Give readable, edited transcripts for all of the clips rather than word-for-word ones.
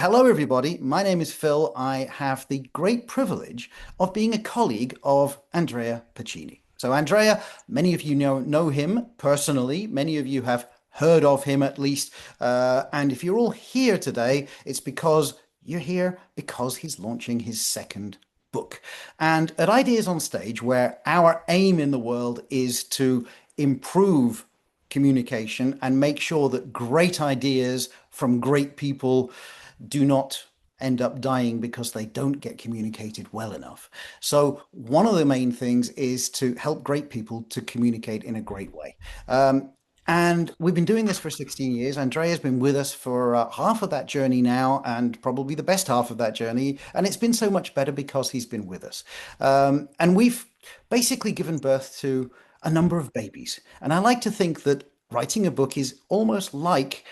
Hello, everybody. My name is Phil. I have the great privilege of being a colleague of Andrea Pacini. So, Andrea, many of you know him personally. Many of you have heard of him at least. And if you're all here today, it's because you're here because he's launching his second book. And at Ideas on Stage, where our aim in the world is to improve communication and make sure that great ideas from great people do not end up dying because they don't get communicated well enough. So, one of the main things is to help great people to communicate in a great way. And we've been doing this for 16 years. Andrea's been with us for half of that journey now, and probably the best half of that journey. And it's been so much better because he's been with us. And we've basically given birth to a number of babies. And I like to think that writing a book is almost like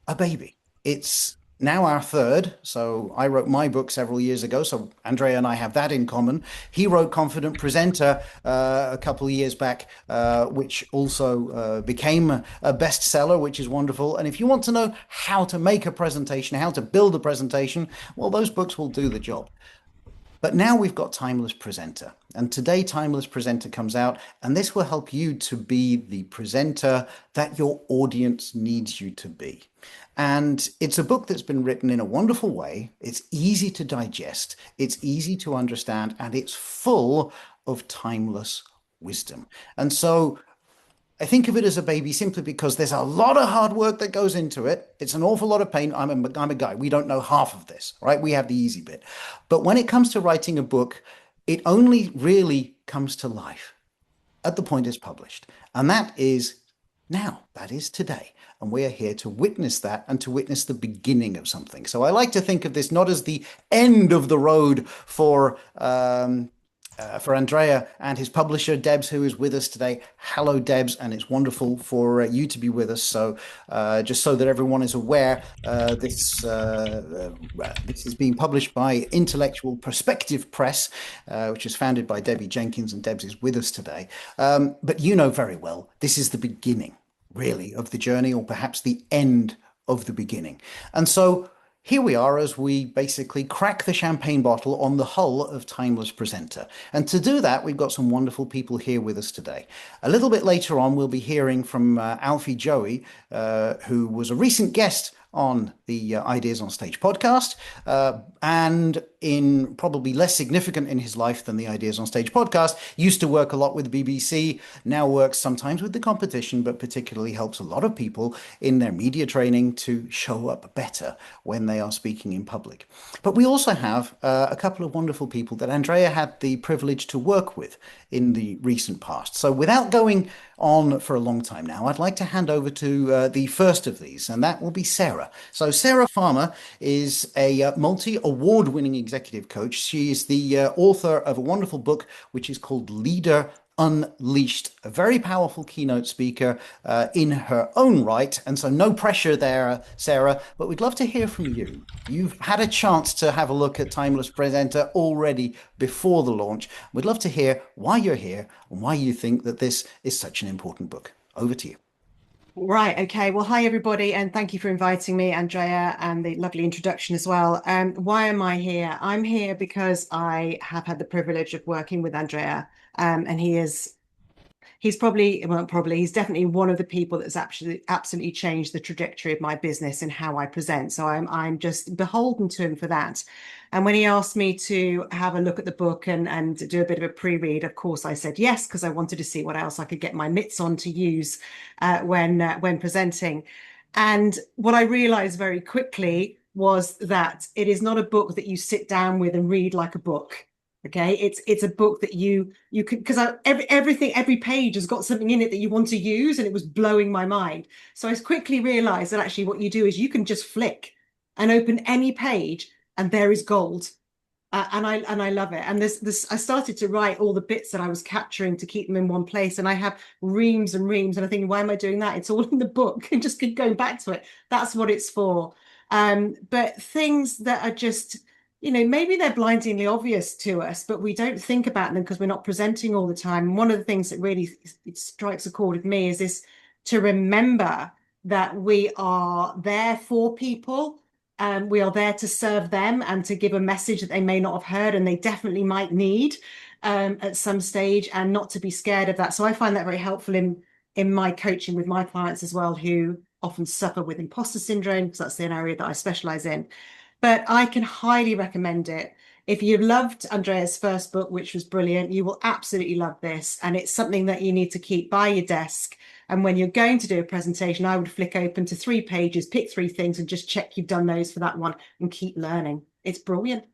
a baby. It's now our third. So I wrote my book several years ago. So Andrea and I have that in common. He wrote Confident Presenter a couple of years back, which also became a bestseller, which is wonderful. And if you want to know how to make a presentation, how to build a presentation, well, those books will do the job. But now we've got Timeless Presenter. And today, Timeless Presenter comes out, and this will help you to be the presenter that your audience needs you to be. And it's a book that's been written in a wonderful way. It's easy to digest, it's easy to understand, and it's full of timeless wisdom. And so I think of it as a baby simply because there's a lot of hard work that goes into it. It's an awful lot of pain. I'm a guy. We don't know half of this, right? We have the easy bit. But when it comes to writing a book, it only really comes to life at the point it's published. And that is now, that is today. And we are here to witness that and to witness the beginning of something. So I like to think of this not as the end of the road for Andrea and his publisher, Debs, who is with us today. Hello, Debs, and it's wonderful for you to be with us. So, just so that everyone is aware, this is being published by Intellectual Perspective Press, which is founded by Debbie Jenkins, and Debs is with us today. But you know very well, this is the beginning, really, of the journey, or perhaps the end of the beginning. And so, here we are as we basically crack the champagne bottle on the hull of Timeless Presenter. And to do that, we've got some wonderful people here with us today. A little bit later on, we'll be hearing from Alfie Joey, who was a recent guest on the Ideas on Stage podcast, and in probably less significant in his life than the Ideas on Stage podcast, used to work a lot with the BBC, now works sometimes with the competition, but particularly helps a lot of people in their media training to show up better when they are speaking in public. But we also have a couple of wonderful people that Andrea had the privilege to work with in the recent past. So without going on for a long time now, I'd like to hand over to the first of these, and that will be Sarah. So Sarah Farmer is a multi-award winning executive coach. She is the author of a wonderful book, which is called Leader Unleashed, a very powerful keynote speaker in her own right. And so no pressure there, Sarah, but we'd love to hear from you. You've had a chance to have a look at Timeless Presenter already before the launch. We'd love to hear why you're here and why you think that this is such an important book. Over to you. Right. Okay. Well, hi, everybody, and thank you for inviting me, Andrea, and the lovely introduction as well. Why am I here? I'm here because I have had the privilege of working with Andrea, and he's probably, well, probably, he's definitely one of the people that's absolutely changed the trajectory of my business and how I present. So I'm just beholden to him for that. And when he asked me to have a look at the book and do a bit of a pre-read, of course I said yes, because I wanted to see what else I could get my mitts on to use when presenting. And what I realized very quickly was that it is not a book that you sit down with and read like a book. Okay, it's a book that you could, because every page has got something in it that you want to use, and it was blowing my mind. So I quickly realized that actually what you do is you can just flick and open any page, and there is gold. And I love it. And this I started to write all the bits that I was capturing to keep them in one place, and I have reams and reams. And I think, why am I doing that? It's all in the book, and just keep going back to it. That's what it's for. But things that are just, maybe they're blindingly obvious to us, but we don't think about them because we're not presenting all the time. And one of the things that really it strikes a chord with me is this: to remember that we are there for people, We are there to serve them and to give a message that they may not have heard and they definitely might need at some stage, and not to be scared of that. So I find that very helpful in my coaching with my clients as well, who often suffer with imposter syndrome, because that's the area that I specialize in. But I can highly recommend it. If you loved Andrea's first book, which was brilliant, you will absolutely love this. And it's something that you need to keep by your desk. And when you're going to do a presentation, I would flick open to 3 pages, pick 3 things, and just check you've done those for that one and keep learning. It's brilliant.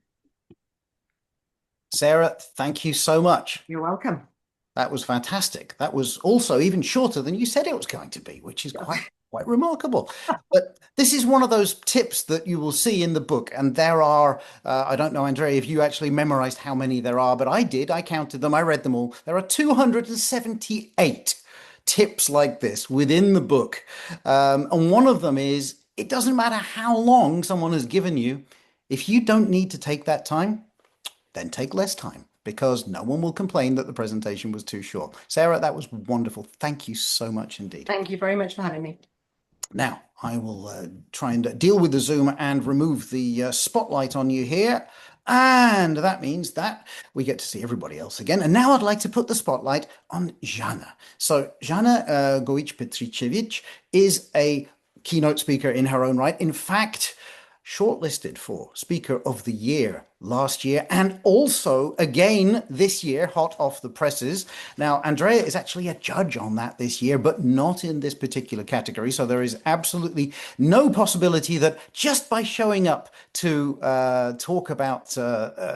Sarah, thank you so much. You're welcome. That was fantastic. That was also even shorter than you said it was going to be, which is quite remarkable. But this is one of those tips that you will see in the book. And there are, I don't know, Andrea, if you actually memorized how many there are, but I did. I counted them. I read them all. There are 278 tips like this within the book. And one of them is, it doesn't matter how long someone has given you, if you don't need to take that time, then take less time, because no one will complain that the presentation was too short. Sarah, that was wonderful. Thank you so much indeed. Thank you very much for having me. Now, I will try and deal with the Zoom and remove the spotlight on you here. And that means that we get to see everybody else again. And now I'd like to put the spotlight on Jana. So Jana Goic-Petricevic is a keynote speaker in her own right. In fact, shortlisted for Speaker of the Year last year, and also again this year, hot off the presses. Now, Andrea is actually a judge on that this year, but not in this particular category. So there is absolutely no possibility that just by showing up to talk about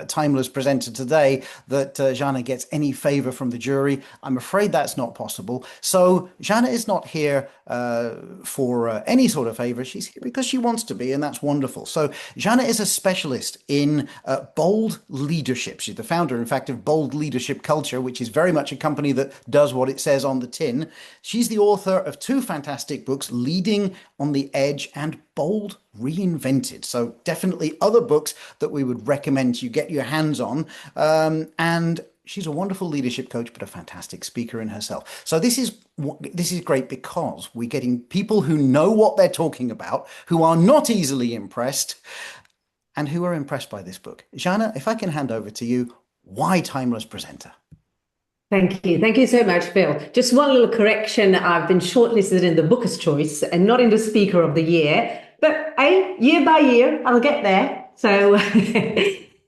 Timeless Presenter today, that Jana gets any favor from the jury. I'm afraid that's not possible. So Jana is not here for any sort of favor. She's here because she wants to be, and that's wonderful. So Jana is a specialist in bold leadership. She's the founder, in fact, of Bold Leadership Culture, which is very much a company that does what it says on the tin. She's the author of 2 fantastic books, Leading on the Edge and Bold Reinvented. So definitely other books that we would recommend you get your hands on. And she's a wonderful leadership coach, but a fantastic speaker in herself. So this is great because we're getting people who know what they're talking about, who are not easily impressed, and who are impressed by this book. Jana, if I can hand over to you, why Timeless Presenter? Thank you. Thank you so much, Phil. Just one little correction. I've been shortlisted in the Booker's Choice and not in the Speaker of the Year, but year by year, I'll get there. So,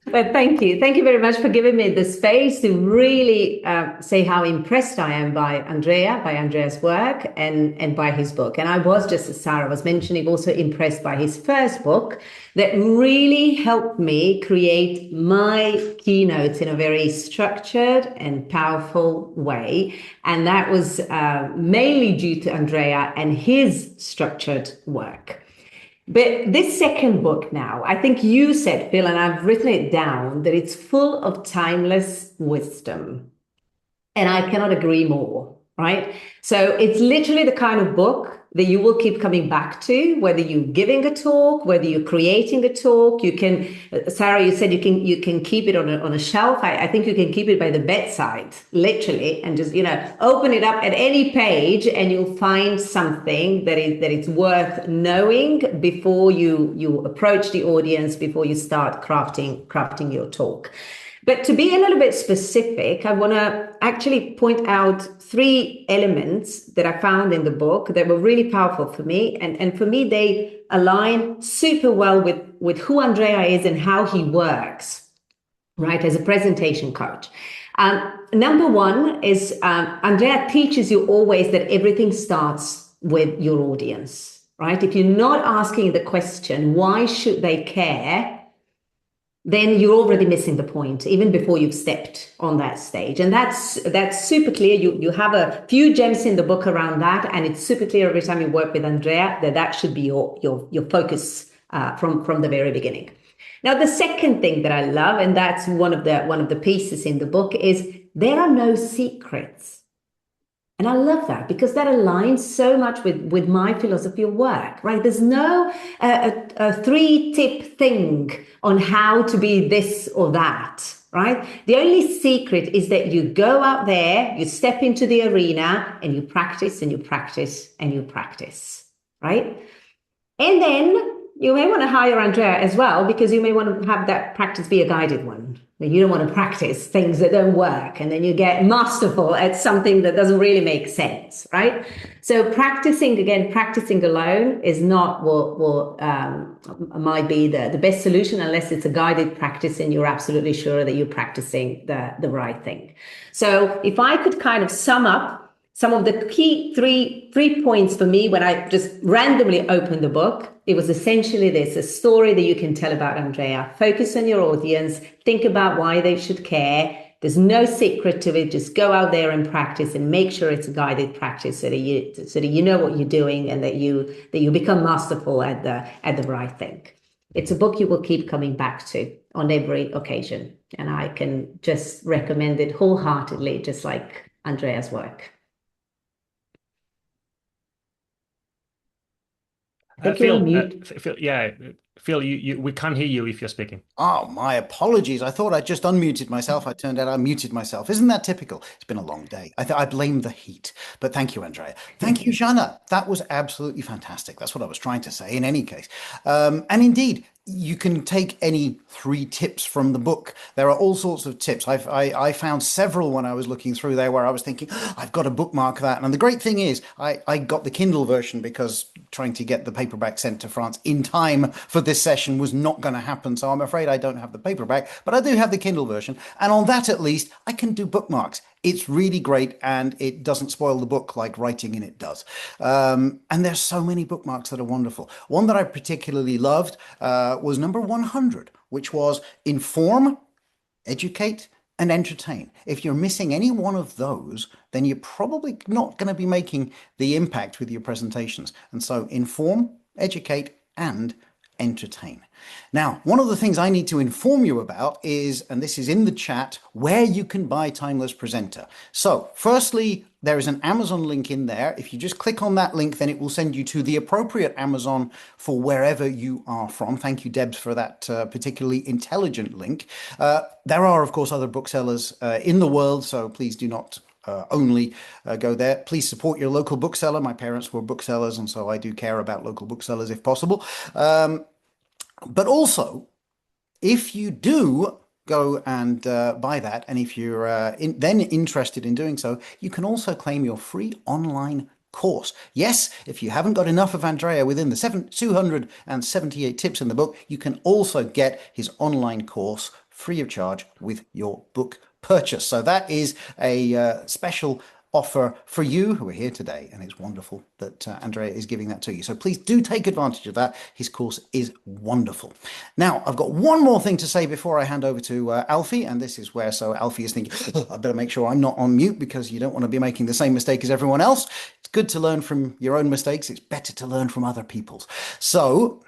but thank you. Thank you very much for giving me the space to really say how impressed I am by Andrea's work and by his book. And I was, just as Sarah was mentioning, also impressed by his first book that really helped me create my keynotes in a very structured and powerful way. And that was mainly due to Andrea and his structured work. But this second book now, I think you said, Phil, and I've written it down, that it's full of timeless wisdom. And I cannot agree more, right? So it's literally the kind of book that you will keep coming back to, whether you're giving a talk, whether you're creating a talk. You can, Sarah, you said you can keep it on a shelf. I think you can keep it by the bedside, literally, and just, open it up at any page and you'll find something that it's worth knowing before you approach the audience, before you start crafting your talk. But to be a little bit specific, I want to actually point out 3 elements that I found in the book that were really powerful for me. And for me, they align super well with who Andrea is and how he works, right, as a presentation coach. Number 1 is Andrea teaches you always that everything starts with your audience, right? If you're not asking the question, why should they care? Then you're already missing the point, even before you've stepped on that stage. And that's super clear. You have a few gems in the book around that, and it's super clear every time you work with Andrea that should be your focus from the very beginning. Now, the second thing that I love, and that's one of the pieces in the book, is there are no secrets. And I love that because that aligns so much with my philosophy of work, right? There's no a 3-tip thing on how to be this or that, right? The only secret is that you go out there, you step into the arena, and you practice and you practice and you practice, right? And then you may want to hire Andrea as well, because you may want to have that practice be a guided one. You don't want to practice things that don't work and then you get masterful at something that doesn't really make sense, right? So practicing alone is not what might be the best solution, unless it's a guided practice and you're absolutely sure that you're practicing the right thing. So if I could kind of sum up some of the key three points for me when I just randomly opened the book, it was essentially this: a story that you can tell about Andrea. Focus on your audience, think about why they should care. There's no secret to it. Just go out there and practice, and make sure it's a guided practice so that you know what you're doing, and that you become masterful at the right thing. It's a book you will keep coming back to on every occasion, and I can just recommend it wholeheartedly, just like Andrea's work. Phil, Phil, we can't hear you if you're speaking. Oh, my apologies. I thought I just unmuted myself. It turned out I muted myself. Isn't that typical? It's been a long day. I blame the heat. But thank you, Andrea. Thank you, Jana. That was absolutely fantastic. That's what I was trying to say in any case. And indeed, you can take any 3 tips from the book. There are all sorts of tips. I found several when I was looking through there where I was thinking, I've got to bookmark that. And the great thing is I got the Kindle version because trying to get the paperback sent to France in time for this session was not going to happen. So I'm afraid I don't have the paperback, but I do have the Kindle version. And on that, at least, I can do bookmarks. It's really great, and it doesn't spoil the book like writing in it does. And there's so many bookmarks that are wonderful. One that I particularly loved was number 100, which was inform, educate, and entertain. If you're missing any one of those, then you're probably not going to be making the impact with your presentations. And so inform, educate, and entertain. Now, one of the things I need to inform you about is, and this is in the chat, where you can buy Timeless Presenter. So firstly, there is an Amazon link in there. If you just click on that link, then it will send you to the appropriate Amazon for wherever you are from. Thank you, Debs, for that particularly intelligent link. There are, of course, other booksellers in the world, so please do not only go there. Please support your local bookseller. My parents were booksellers, and so I do care about local booksellers if possible. But also, if you do go and buy that, and if you're then interested in doing so, you can also claim your free online course. Yes, if you haven't got enough of Andrea within the 278 tips in the book, you can also get his online course free of charge with your book purchase. So that is a special offer for you who are here today, and it's wonderful that Andrea is giving that to you. So please do take advantage of that. His course is wonderful. Now, I've got one more thing to say before I hand over to Alfie, and this is where, so Alfie is thinking, I better make sure I'm not on mute, because you don't want to be making the same mistake as everyone else. It's good to learn from your own mistakes. It's better to learn from other people's. So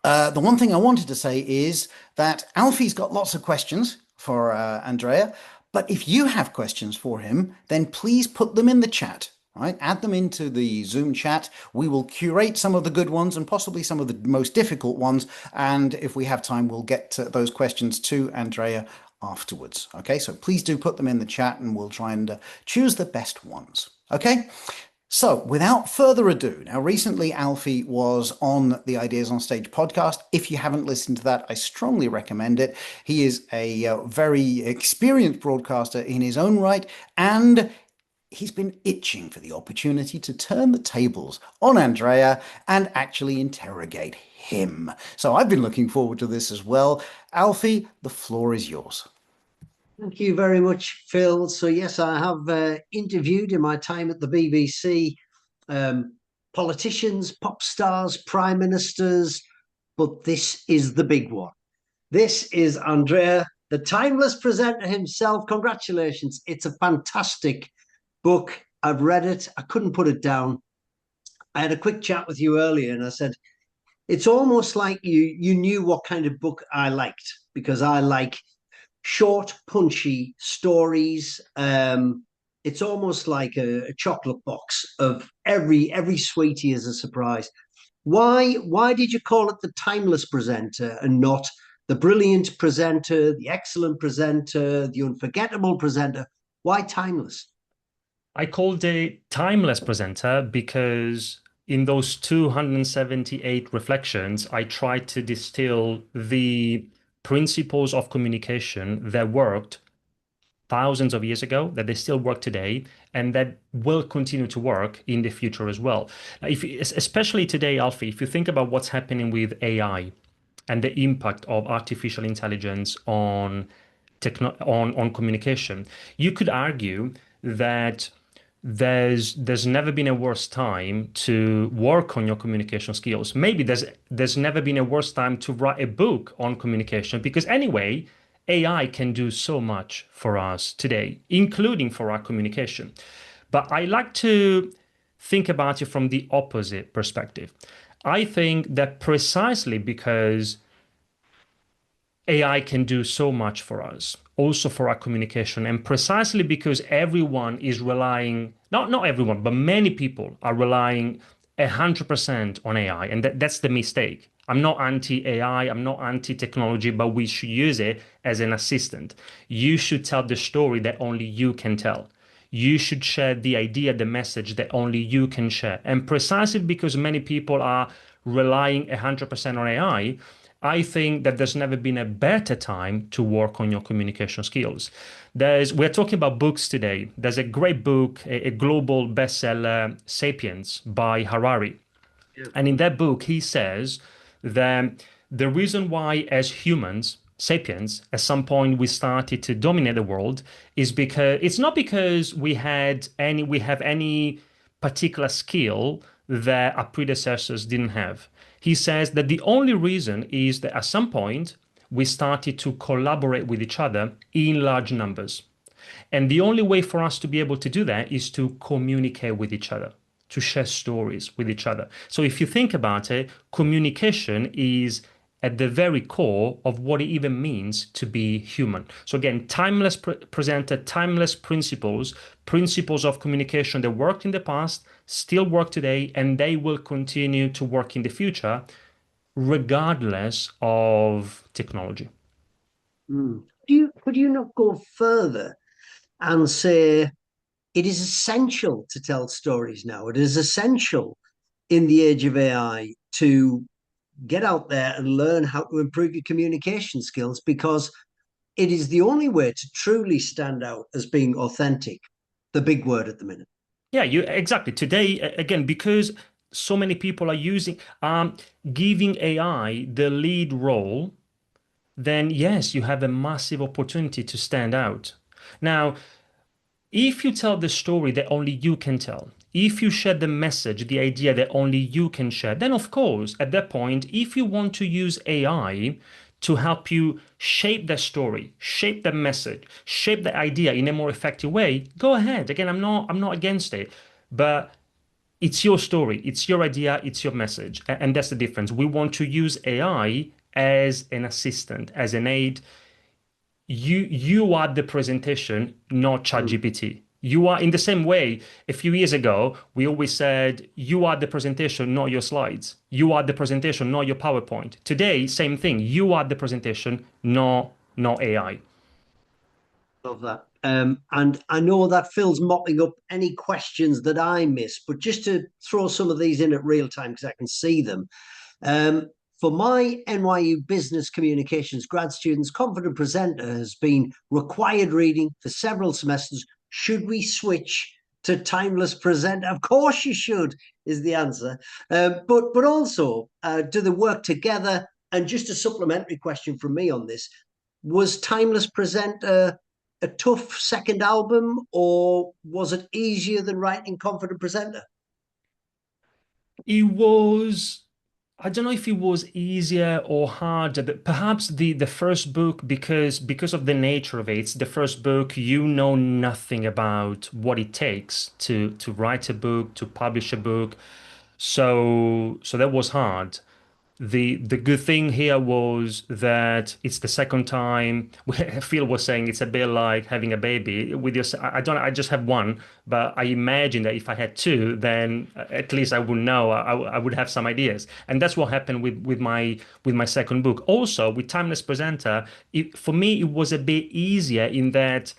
the one thing I wanted to say is that Alfie's got lots of questions for Andrea. But if you have questions for him, then please put them in the chat, right? Add them into the Zoom chat. We will curate some of the good ones and possibly some of the most difficult ones. And if we have time, we'll get to those questions to Andrea afterwards. Okay, so please do put them in the chat and we'll try and choose the best ones. Okay. So without further ado, now recently Alfie was on the Ideas on Stage podcast. If you haven't listened to that, I strongly recommend it. He is a very experienced broadcaster in his own right, and he's been itching for the opportunity to turn the tables on Andrea and actually interrogate him. So I've been looking forward to this as well. Alfie, the floor is yours. Thank you very much, Phil. So yes, I have interviewed in my time at the BBC politicians, pop stars, prime ministers, but this is the big one. This is Andrea, the timeless presenter himself. Congratulations. It's a fantastic book. I've read it. I couldn't put it down. I had a quick chat with you earlier and I said, it's almost like you knew what kind of book I liked, because I like short, punchy stories. It's almost like a chocolate box of every sweetie is a surprise. Why did you call it the timeless presenter and not the brilliant presenter, the excellent presenter, the unforgettable presenter? Why timeless? I called it timeless presenter because in those 278 reflections, I tried to distill the principles of communication that worked thousands of years ago, that they still work today, and that will continue to work in the future as well. If, especially today, Alfie, if you think about what's happening with AI and the impact of artificial intelligence on on communication, you could argue that there's never been a worse time to work on your communication skills. Maybe there's never been a worse time to write a book on communication, because anyway, AI can do so much for us today, including for our communication. But I like to think about it from the opposite perspective. I think that precisely because AI can do so much for us, also for our communication, and precisely because everyone is relying, not everyone, but many people are relying 100% on AI, and that's the mistake. I'm not anti-AI, I'm not anti-technology, but we should use it as an assistant. You should tell the story that only you can tell. You should share the idea, the message that only you can share. And precisely because many people are relying 100% on AI, I think that there's never been a better time to work on your communication skills. We're talking about books today. There's a great book, a global bestseller, Sapiens by Harari. Yeah. And in that book, he says that the reason why, as humans, sapiens, at some point we started to dominate the world is because it's not because we have any particular skill that our predecessors didn't have. He says that the only reason is that at some point we started to collaborate with each other in large numbers. And the only way for us to be able to do that is to communicate with each other, to share stories with each other. So if you think about it, communication is at the very core of what it even means to be human. So again, timeless presenter, timeless principles of communication that worked in the past, still work today, and they will continue to work in the future, regardless of technology. Could you not go further and say it is essential to tell stories now? It is essential in the age of AI to get out there and learn how to improve your communication skills, because it is the only way to truly stand out as being authentic. The big word at the minute. Yeah, exactly. Today, again, because so many people are giving AI the lead role, then yes, you have a massive opportunity to stand out. Now, if you tell the story that only you can tell, if you share the message, the idea that only you can share, then of course, at that point, if you want to use AI to help you shape the story, shape the message, shape the idea in a more effective way, go ahead. Again, I'm not against it, but it's your story, it's your idea, it's your message, and that's the difference. We want to use AI as an assistant, as an aid. You are the presentation, not ChatGPT. You are, in the same way, a few years ago, we always said, you are the presentation, not your slides. You are the presentation, not your PowerPoint. Today, same thing. You are the presentation, not AI. Love that. And I know that Phil's mopping up any questions that I miss, but just to throw some of these in at real time, because I can see them. For my NYU Business Communications grad students, Confident Presenter has been required reading for several semesters. Should we switch to Timeless Presenter? Of course you should, is the answer. But also, do they work together? And just a supplementary question from me on this, was Timeless Presenter a tough second album, or was it easier than writing Confident Presenter? It was... I don't know if it was easier or harder. Perhaps the first book, because of the nature of it, it's the first book, you know nothing about what it takes to write a book, to publish a book. So that was hard. The good thing here was that it's the second time. Phil was saying it's a bit like having a baby with your. I just have one, but I imagine that if I had two, then at least I would know. I would have some ideas, and that's what happened with my second book. Also with Timeless Presenter, for me it was a bit easier in that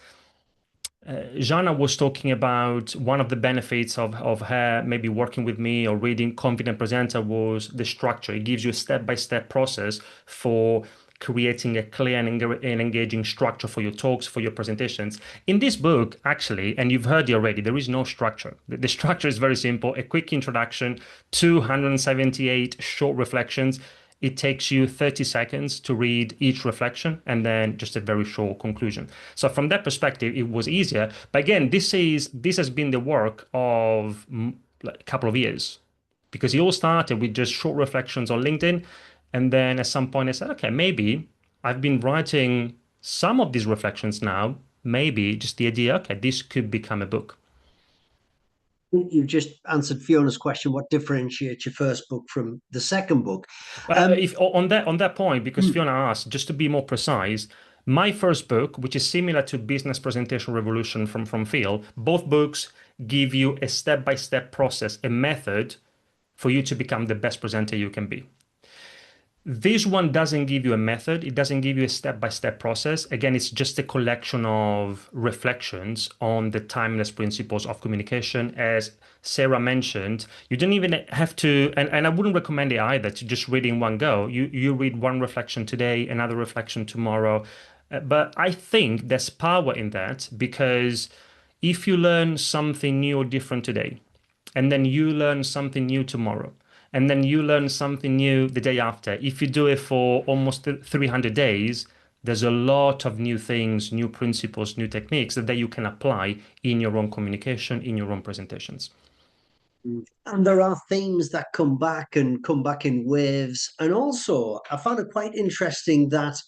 Jana was talking about one of the benefits of her maybe working with me or reading Confident Presenter was the structure. It gives you a step-by-step process for creating a clear and engaging structure for your talks, for your presentations. In this book, actually, and you've heard it already, there is no structure. The structure is very simple, a quick introduction, 278 short reflections. It takes you 30 seconds to read each reflection and then just a very short conclusion. So from that perspective, it was easier. But again, this has been the work of a couple of years because it all started with just short reflections on LinkedIn. And then at some point I said, okay, maybe I've been writing some of these reflections now, maybe just the idea, okay, this could become a book. You've just answered Fiona's question. What differentiates your first book from the second book? If on that point, because Fiona asked, just to be more precise, my first book, which is similar to Business Presentation Revolution from Phil, both books give you a step-by-step process, a method for you to become the best presenter you can be. This one doesn't give you a method. It doesn't give you a step-by-step process. Again, it's just a collection of reflections on the timeless principles of communication. As Sarah mentioned, you don't even have to, and I wouldn't recommend it either, to just read in one go. You read one reflection today, another reflection tomorrow. But I think there's power in that because if you learn something new or different today, and then you learn something new tomorrow, and then you learn something new the day after. If you do it for almost 300 days, there's a lot of new things, new principles, new techniques that you can apply in your own communication, in your own presentations. And there are themes that come back and come back in waves. And also, I found it quite interesting that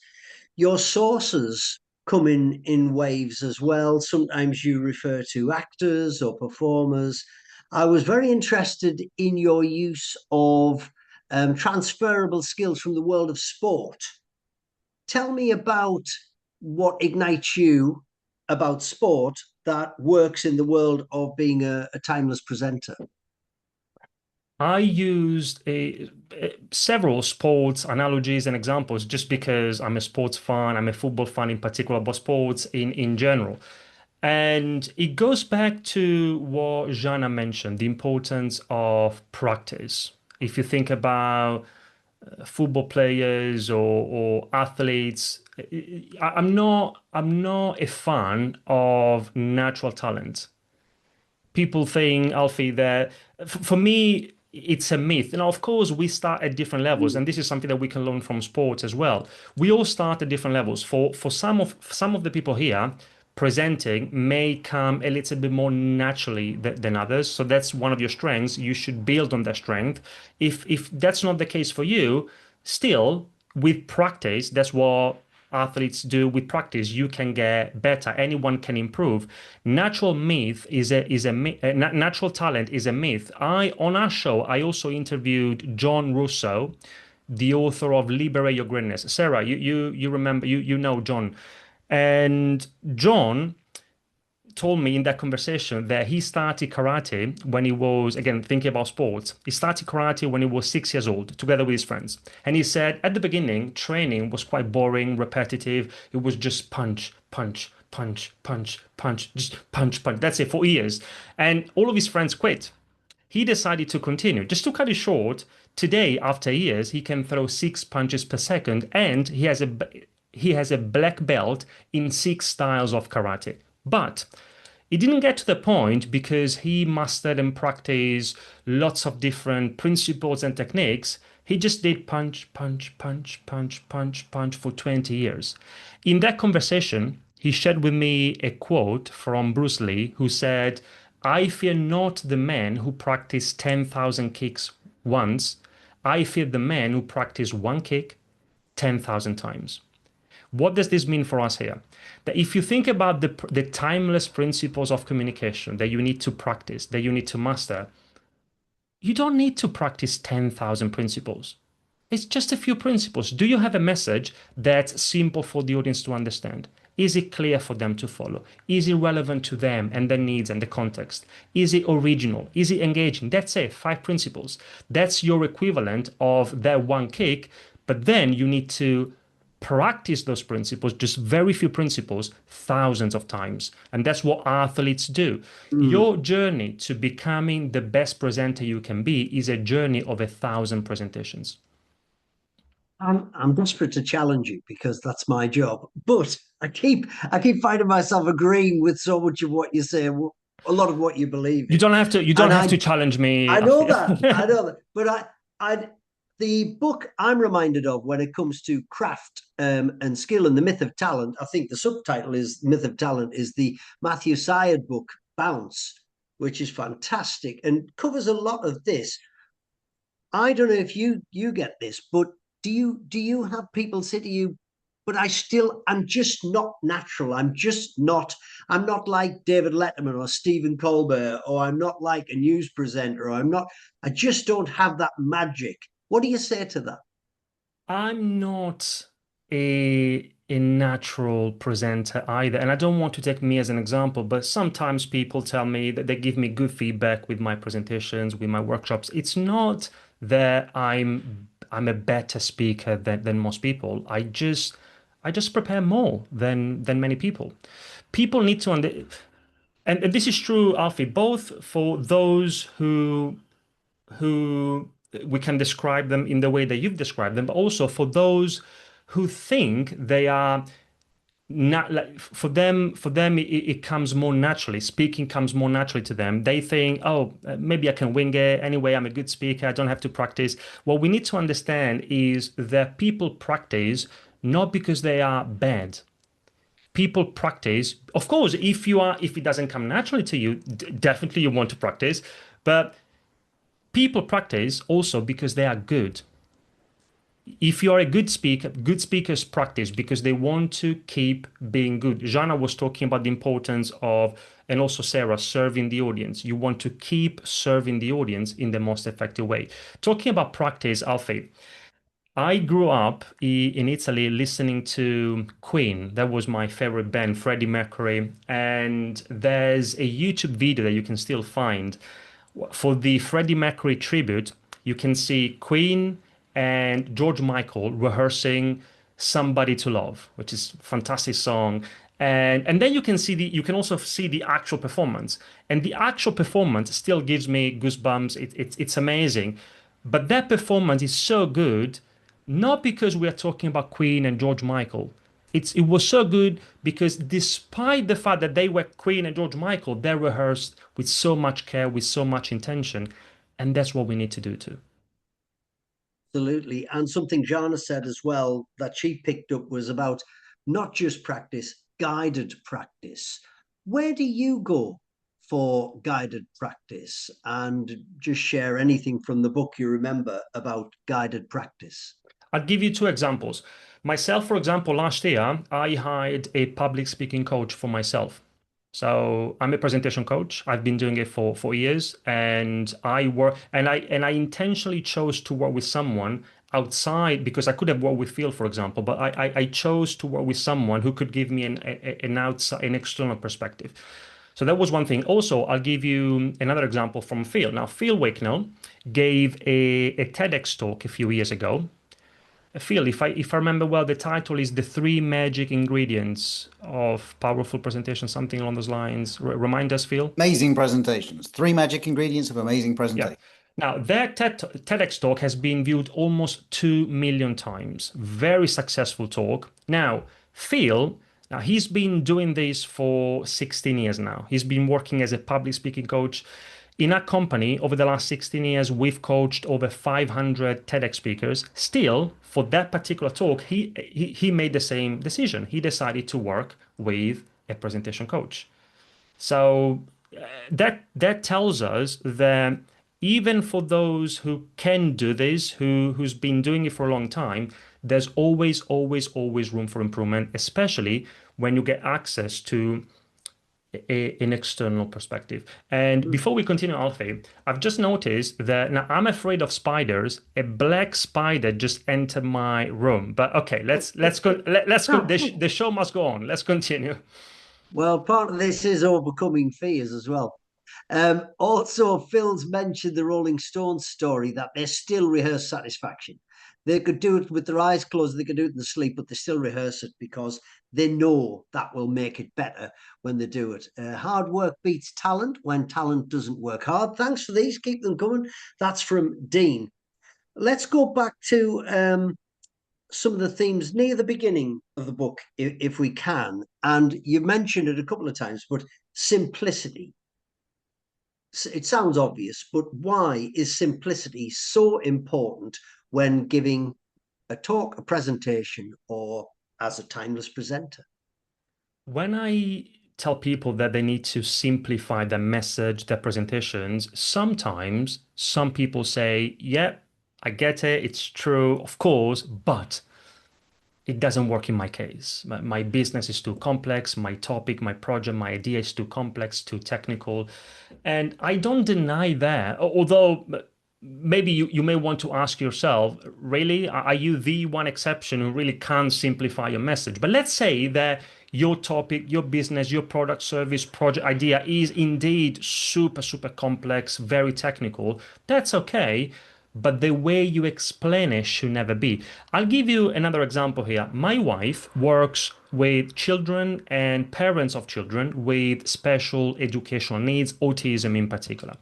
your sources come in waves as well. Sometimes you refer to actors or performers. I was very interested in your use of transferable skills from the world of sport. Tell me about what ignites you about sport that works in the world of being a timeless presenter. I used several sports analogies and examples just because I'm a sports fan, I'm a football fan in particular, but sports in general. And it goes back to what Jana mentioned, the importance of practice. If you think about football players or athletes, I'm not a fan of natural talent. People think, Alfie, that for me, it's a myth. Now, of course, we start at different levels, and this is something that we can learn from sports as well. We all start at different levels. For some of the people here, presenting may come a little bit more naturally than others. So that's one of your strengths. You should build on that strength. If that's not the case for you, still with practice, that's what athletes do. With practice, you can get better. Anyone can improve. Natural talent is a myth. On our show, I also interviewed John Russo, the author of Liberate Your Greatness. Sarah, you remember, you know John. And John told me in that conversation that he started karate when he was, again, thinking about sports. He started karate when he was 6 years old, together with his friends. And he said at the beginning, training was quite boring, repetitive. It was just punch, punch, punch, punch, punch, just punch, punch. That's it for years. And all of his friends quit. He decided to continue. Just to cut it short, today, after years, he can throw 6 punches per second, and he has a black belt in 6 styles of karate. But it didn't get to the point because he mastered and practiced lots of different principles and techniques. He just did punch, punch, punch, punch, punch, punch for 20 years. In that conversation, he shared with me a quote from Bruce Lee, who said, "I fear not the man who practiced 10,000 kicks once. I fear the man who practiced one kick 10,000 times." What does this mean for us here? That if you think about the timeless principles of communication that you need to practice, that you need to master, you don't need to practice 10,000 principles. It's just a few principles. Do you have a message that's simple for the audience to understand? Is it clear for them to follow? Is it relevant to them and their needs and the context? Is it original? Is it engaging? That's it, 5 principles. That's your equivalent of that one kick, but then you need to practice those principles, just very few principles, thousands of times. And that's what athletes do. Your journey to becoming the best presenter you can be is a journey of 1,000 presentations. I'm desperate to challenge you because that's my job. But I keep finding myself agreeing with so much of what you say, a lot of what you believe in. You don't have to challenge me. I know that. I know that. But the book I'm reminded of when it comes to craft and skill and the myth of talent, I think the subtitle is Myth of Talent, is the Matthew Syed book, Bounce, which is fantastic and covers a lot of this. I don't know if you get this, but do you have people say to you, but I'm just not natural. I'm not like David Letterman or Stephen Colbert, or I'm not like a news presenter, or I just don't have that magic. What do you say to that? I'm not a natural presenter either. And I don't want to take me as an example, but sometimes people tell me that they give me good feedback with my presentations, with my workshops. It's not that I'm a better speaker than most people. I just prepare more than many people. People need to and this is true, Alfie, both for those who we can describe them in the way that you've described them, but also for those who think they are not like, for them it comes more naturally. Speaking comes more naturally to them. They think, oh, maybe I can wing it anyway. I'm a good speaker. I don't have to practice. What we need to understand is that people practice not because they are bad. People practice, of course, if it doesn't come naturally to you, definitely you want to practice, but people practice also because they are good. If you're a good speaker, good speakers practice because they want to keep being good. Jana was talking about the importance of, and also Sarah, serving the audience. You want to keep serving the audience in the most effective way. Talking about practice, Alfie, I grew up in Italy listening to Queen. That was my favorite band, Freddie Mercury. And there's a YouTube video that you can still find for the Freddie Mercury tribute. You can see Queen and George Michael rehearsing "Somebody to Love," which is a fantastic song. And then you can also see the actual performance. And the actual performance still gives me goosebumps. It's amazing. But that performance is so good, not because we are talking about Queen and George Michael. It was so good because despite the fact that they were Queen and George Michael, they rehearsed with so much care, with so much intention. And that's what we need to do too. Absolutely. And something Jana said as well that she picked up was about not just practice, guided practice. Where do you go for guided practice? And just share anything from the book you remember about guided practice. I'll give you two examples. Myself, for example, last year, I hired a public speaking coach for myself. So I'm a presentation coach. I've been doing it for 4 years, and I intentionally chose to work with someone outside because I could have worked with Phil, for example, but I chose to work with someone who could give me an external perspective. So that was one thing. Also, I'll give you another example from Phil. Now, Phil Wakenell gave a TEDx talk a few years ago. Phil, if I remember well, the title is "The Three Magic Ingredients of Powerful Presentation," something along those lines. Remind us, Phil. Amazing presentations. 3 magic ingredients of amazing presentation. Yeah. Now, that TEDx talk has been viewed almost 2 million times. Very successful talk. Now, Phil, he's been doing this for 16 years now. He's been working as a public speaking coach. In our company, over the last 16 years, we've coached over 500 TEDx speakers. Still, for that particular talk, he made the same decision. He decided to work with a presentation coach. So that tells us that even for those who can do this, who's been doing it for a long time, there's always room for improvement, especially when you get access to an external perspective. And before we continue, Alfie, I've just noticed that now I'm afraid of spiders. A black spider just entered my room. But okay, let's go. Let's go. The show must go on. Let's continue. Well, part of this is overcoming fears as well. Also, Phil's mentioned the Rolling Stones story that they still rehearse Satisfaction. They could do it with their eyes closed, they could do it in the sleep, but they still rehearse it because they know that will make it better when they do it. Hard work beats talent when talent doesn't work hard. Thanks for these. Keep them coming. That's from Dean. Let's go back to some of the themes near the beginning of the book, if we can. And you've mentioned it a couple of times, but simplicity. It sounds obvious, but why is simplicity so important when giving a talk, a presentation, or as a timeless presenter? When I tell people that they need to simplify their message, their presentations, sometimes some people say, yeah, I get it, it's true, of course, but it doesn't work in my case. My business is too complex, my topic, my project, my idea is too complex, too technical. And I don't deny that, although maybe you may want to ask yourself, really, are you the one exception who really can't simplify your message? But let's say that your topic, your business, your product, service, project, idea is indeed super, super complex, very technical. That's okay. But the way you explain it should never be. I'll give you another example here. My wife works with children and parents of children with special educational needs, autism in particular.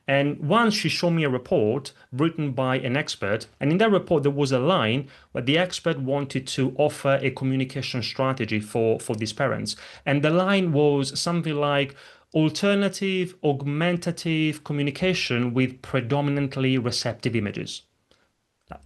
And once she showed me a report written by an expert, and in that report there was a line where the expert wanted to offer a communication strategy for these parents. And the line was something like, alternative augmentative communication with predominantly receptive images.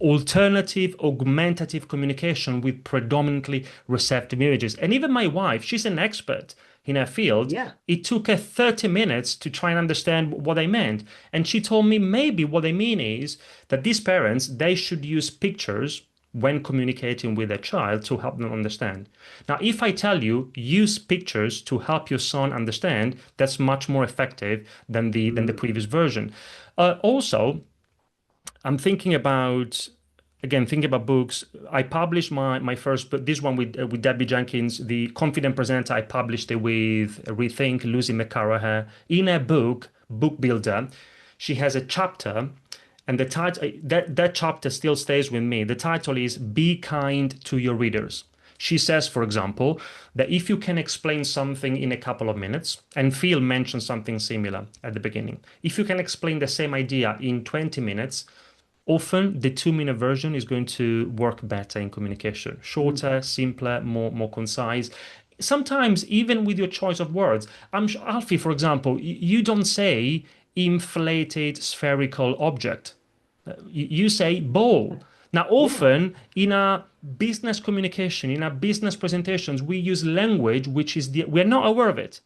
Alternative augmentative communication with predominantly receptive images. And even my wife, she's an expert in her field. Yeah. It took her 30 minutes to try and understand what I meant. And she told me maybe what I mean is that these parents, they should use pictures when communicating with a child to help them understand. Now, if I tell you, use pictures to help your son understand, that's much more effective than the previous version. Also, I'm thinking about books. I published my first book, this one with Debbie Jenkins, The Confident Presenter. I published it with Rethink, Lucy McCarraher. In her book, Book Builder, she has a chapter, and the title that chapter still stays with me. The title is Be Kind to Your Readers. She says, for example, that if you can explain something in a couple of minutes, and Phil mentioned something similar at the beginning, if you can explain the same idea in 20 minutes, often the 2-minute version is going to work better in communication. Shorter, simpler, more concise. Sometimes even with your choice of words. Alfie, for example, you don't say inflated spherical object. You say ball. Now, often in our business communication, in our business presentations, we use language which is we're not aware of it,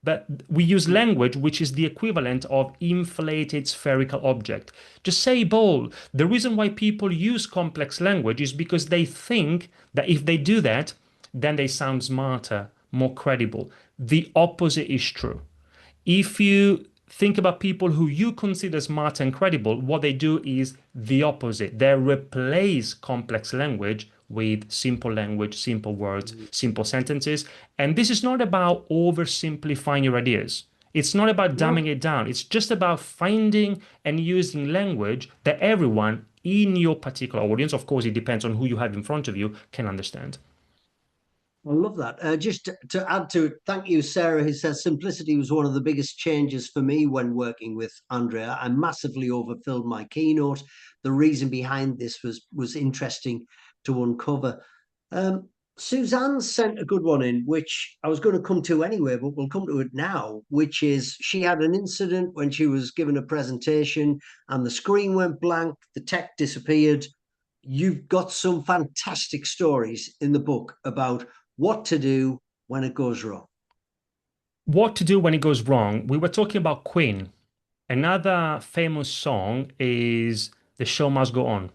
but we use language which is the equivalent of inflated spherical object. Just say ball. The reason why people use complex language is because they think that if they do that, then they sound smarter, more credible. The opposite is true. If you think about people who you consider smart and credible, what they do is the opposite. They replace complex language with simple language, simple words, simple sentences. And this is not about oversimplifying your ideas. It's not about dumbing it down. It's just about finding and using language that everyone in your particular audience, of course, it depends on who you have in front of you, can understand. I love that. Just to add to it, thank you, Sarah, who says simplicity was one of the biggest changes for me when working with Andrea. I massively overfilled my keynote. The reason behind this was interesting to uncover. Suzanne sent a good one in, which I was going to come to anyway, but we'll come to it now, which is she had an incident when she was given a presentation and the screen went blank, the tech disappeared. You've got some fantastic stories in the book about what to do when it goes wrong. What to do when it goes wrong? We were talking about Queen. Another famous song is The Show Must Go On.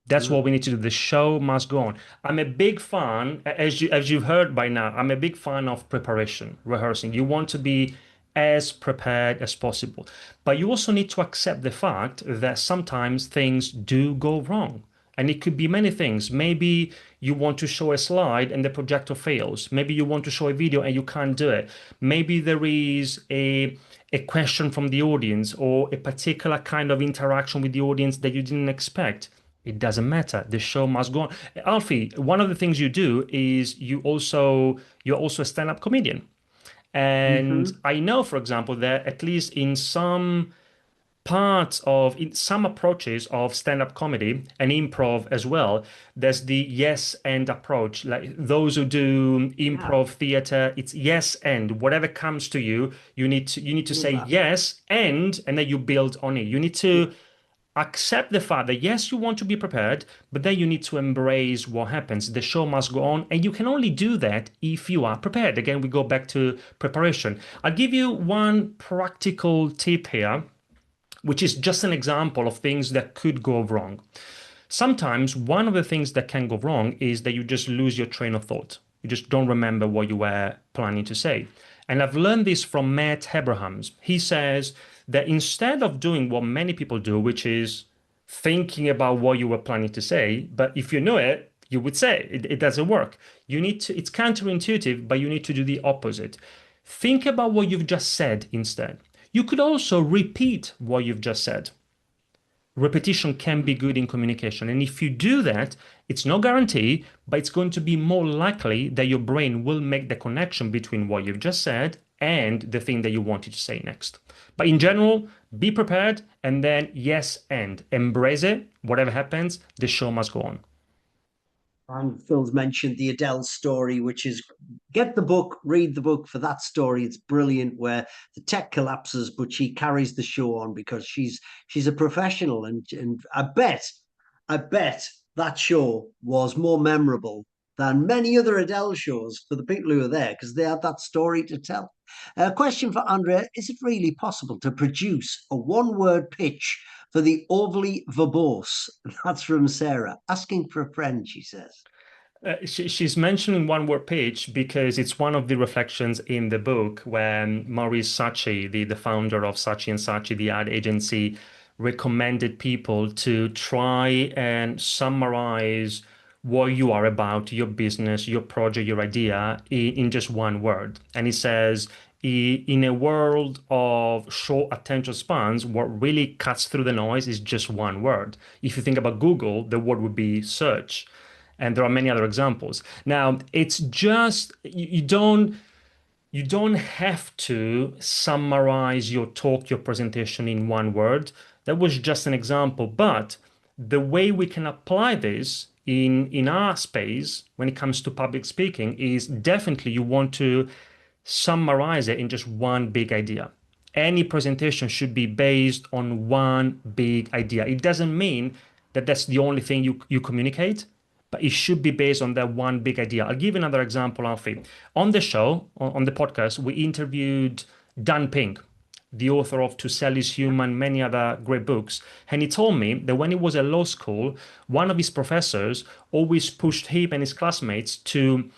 That's what we need to do. The show must go on. I'm a big fan, as you've heard by now, I'm a big fan of preparation, rehearsing. You want to be as prepared as possible. But you also need to accept the fact that sometimes things do go wrong. And it could be many things. Maybe you want to show a slide and the projector fails. Maybe you want to show a video and you can't do it. Maybe there is a question from the audience or a particular kind of interaction with the audience that you didn't expect. It doesn't matter. The show must go on. Alfie, one of the things you do is you're also a stand-up comedian. And I know, for example, that at least in some parts of in some approaches of stand-up comedy and improv as well, there's the yes and approach. Like those who do improv theater, it's yes and whatever comes to you, you need to say yes and then you build on it. You need to accept the fact that yes, you want to be prepared, but then you need to embrace what happens. The show must go on, and you can only do that if you are prepared. Again, we go back to preparation. I'll give you one practical tip here, which is just an example of things that could go wrong. Sometimes one of the things that can go wrong is that you just lose your train of thought. You just don't remember what you were planning to say. And I've learned this from Matt Abrahams. He says that instead of doing what many people do, which is thinking about what you were planning to say, but if you know it, you would say it doesn't work. You need to, it's counterintuitive, but you need to do the opposite. Think about what you've just said instead. You could also repeat what you've just said. Repetition can be good in communication. And if you do that, it's no guarantee, but it's going to be more likely that your brain will make the connection between what you've just said and the thing that you wanted to say next. But in general, be prepared and then yes and embrace it. Whatever happens, the show must go on. And Phil's mentioned the Adele story, which is get the book, read the book for that story. It's brilliant where the tech collapses, but she carries the show on because she's a professional. And I bet that show was more memorable than many other Adele shows for the people who were there because they had that story to tell. A question for Andrea: is it really possible to produce a one-word pitch for the overly verbose? That's from Sarah, asking for a friend, she says. She's mentioning one word pitch because it's one of the reflections in the book when Maurice Sachi, the founder of Sachi and Sachi, the ad agency, recommended people to try and summarize what you are about, your business, your project, your idea in just one word. And he says, in a world of short attention spans, what really cuts through the noise is just one word. If you think about Google, the word would be search. And there are many other examples. Now, it's just, you don't have to summarize your talk, your presentation in one word. That was just an example. But the way we can apply this in our space when it comes to public speaking is definitely you want to summarize it in just one big idea. Any presentation should be based on one big idea. It doesn't mean that that's the only thing you communicate, but it should be based on that one big idea. I'll give you another example, Alfie. On the show, on the podcast, we interviewed Dan Pink, the author of To Sell Is Human, many other great books. And he told me that when he was at law school, one of his professors always pushed him and his classmates to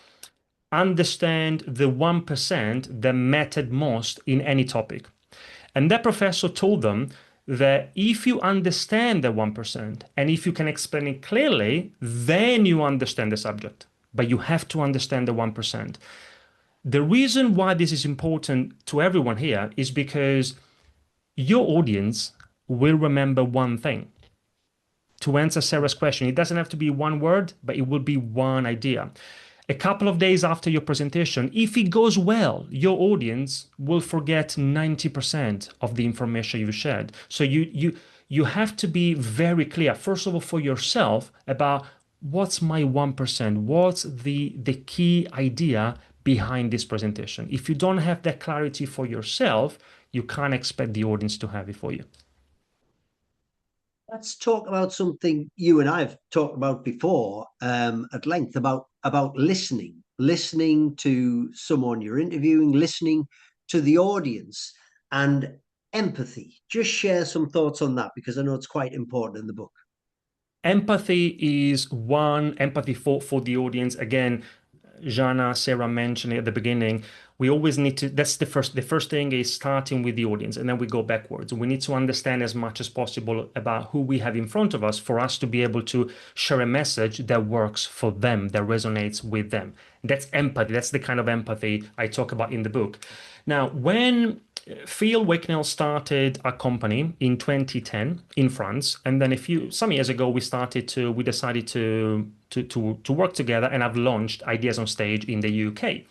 understand the 1% that mattered most in any topic. And that professor told them that if you understand the 1% and if you can explain it clearly, then you understand the subject. But you have to understand the 1%. The reason why this is important to everyone here is because your audience will remember one thing. To answer Sarah's question, it doesn't have to be one word, but it will be one idea. A couple of days after your presentation, if it goes well, your audience will forget 90% of the information you shared. So you have to be very clear, first of all, for yourself about what's my 1%, what's the key idea behind this presentation. If you don't have that clarity for yourself, you can't expect the audience to have it for you. Let's talk about something you and I have talked about before at length about listening to someone you're interviewing, listening to the audience, and empathy. Just share some thoughts on that because I know it's quite important in the book. Empathy is one, empathy for the audience. Again, Jana, Sarah mentioned it at the begining. We always need to, that's the first thing is starting with the audience, and then we go backwards. We need to understand as much as possible about who we have in front of us for us to be able to share a message that works for them, that resonates with them. That's empathy. That's the kind of empathy I talk about in the book. Now, when Phil Wicknell started a company in 2010 in France, and then some years ago we decided to work together, and I've launched Ideas on Stage in the UK.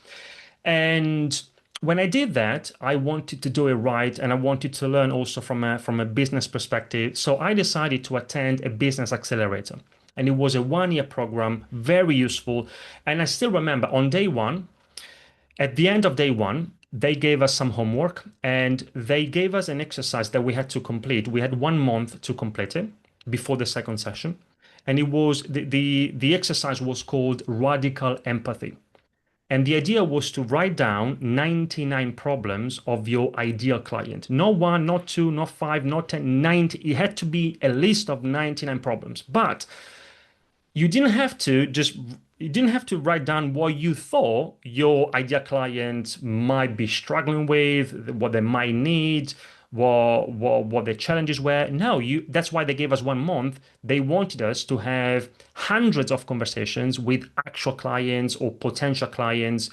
And when I did that, I wanted to do it right, and I wanted to learn also from a business perspective. So I decided to attend a business accelerator, and it was a 1-year program, very useful. And I still remember on day one, at the end of day one, they gave us some homework, and they gave us an exercise that we had to complete. We had 1 month to complete it before the second session. And it was the exercise was called Radical Empathy. And the idea was to write down 99 problems of your ideal client. Not 1, not 2, not 5, not 10, 90. It had to be a list of 99 problems. But you didn't have to write down what you thought your ideal client might be struggling with, what they might need, what the challenges were. No, that's why they gave us 1 month. They wanted us to have hundreds of conversations with actual clients or potential clients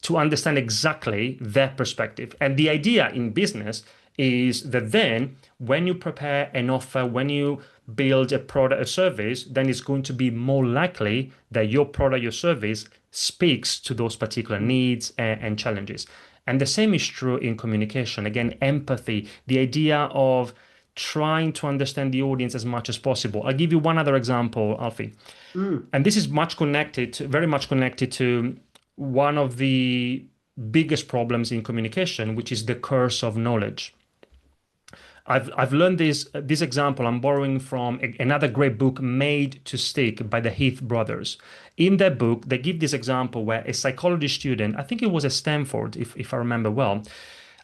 to understand exactly their perspective. And the idea in business is that then when you prepare an offer, when you build a product or service, then it's going to be more likely that your product or service speaks to those particular needs and challenges. And the same is true in communication. Again, empathy, the idea of trying to understand the audience as much as possible. I'll give you one other example, Alfie. And this is very much connected to one of the biggest problems in communication, which is the curse of knowledge. I've learned this example. I'm borrowing from another great book, Made to Stick by the Heath brothers. In that book, they give this example where a psychology student, I think it was at Stanford, if I remember well,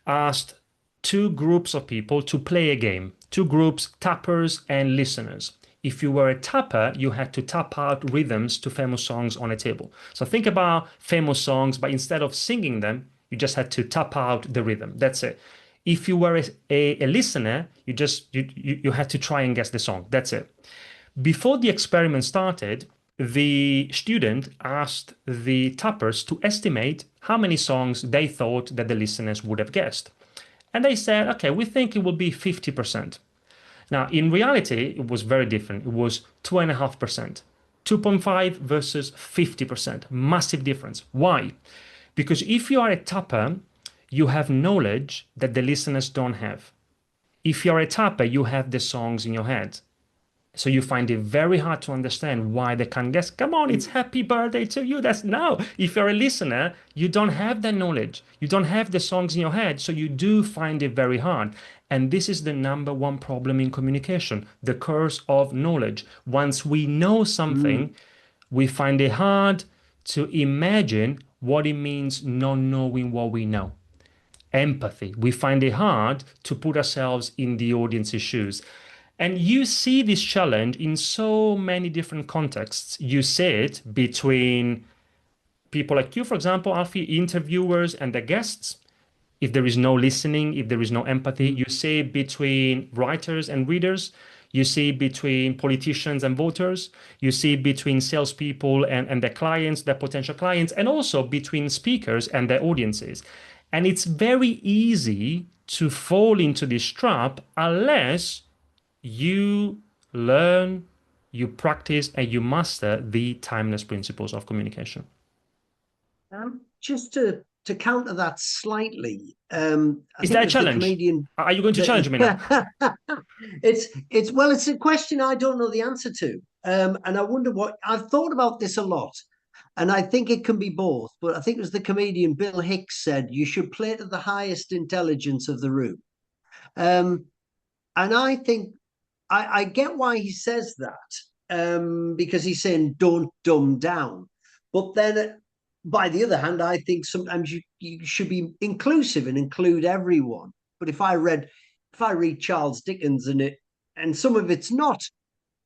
asked 2 groups of people to play a game. 2 groups, tappers and listeners. If you were a tapper, you had to tap out rhythms to famous songs on a table. So think about famous songs, but instead of singing them, you just had to tap out the rhythm. That's it. If you were a listener, you had to try and guess the song. That's it. Before the experiment started, the student asked the tappers to estimate how many songs they thought that the listeners would have guessed. And they said, okay, we think it will be 50%. Now, in reality, it was very different. It was 2.5%. 2.5 versus 50%. Massive difference. Why? Because if you are a tapper, you have knowledge that the listeners don't have. If you're a tapper, you have the songs in your head. So you find it very hard to understand why they can't guess. Come on, it's happy birthday to you. That's now. If you're a listener, you don't have that knowledge. You don't have the songs in your head. So you do find it very hard. And this is the number one problem in communication, the curse of knowledge. Once we know something, we find it hard to imagine what it means not knowing what we know. Empathy. We find it hard to put ourselves in the audience's shoes. And you see this challenge in so many different contexts. You see it between people like you, for example, Alfie, interviewers and the guests. If there is no listening, if there is no empathy, you see it between writers and readers. You see it between politicians and voters. You see it between salespeople and their clients, their potential clients, and also between speakers and their audiences. And it's very easy to fall into this trap unless you learn, you practice, and you master the timeless principles of communication. Just to counter that slightly, is that a challenge? Are you going to challenge me now? It's a question I don't know the answer to, and I wonder what I've thought about this a lot. And I think it can be both, but I think it was the comedian Bill Hicks said you should play to the highest intelligence of the room. And I think I get why he says that, because he's saying don't dumb down. But then, by the other hand, I think sometimes you should be inclusive and include everyone. But if I read Charles Dickens and some of it's not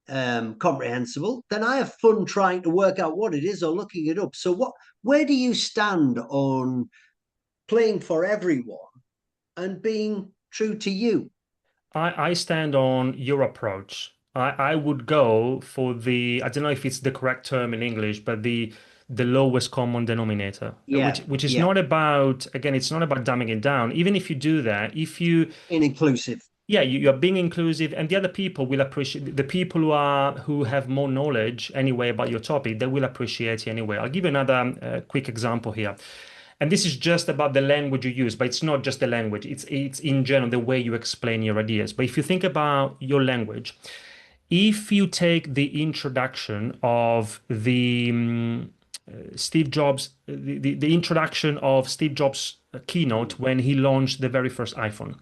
comprehensible, then I have fun trying to work out what it is or looking it up. So where do you stand on playing for everyone and being true to you. I stand on your approach. I would go for the, I don't know if it's the correct term in English, but the lowest common denominator, Yeah, which is yeah. not about, again, it's not about dumbing it down. Even if you do that, if you, Being inclusive. yeah, you're being inclusive, and the other people will appreciate, the people who have more knowledge anyway about your topic, they will appreciate you anyway. I'll give you another quick example here. And this is just about the language you use, but it's not just the language. It's in general the way you explain your ideas. But if you think about your language, if you take the introduction of the Steve Jobs, the introduction of Steve Jobs' keynote when he launched the very first iPhone,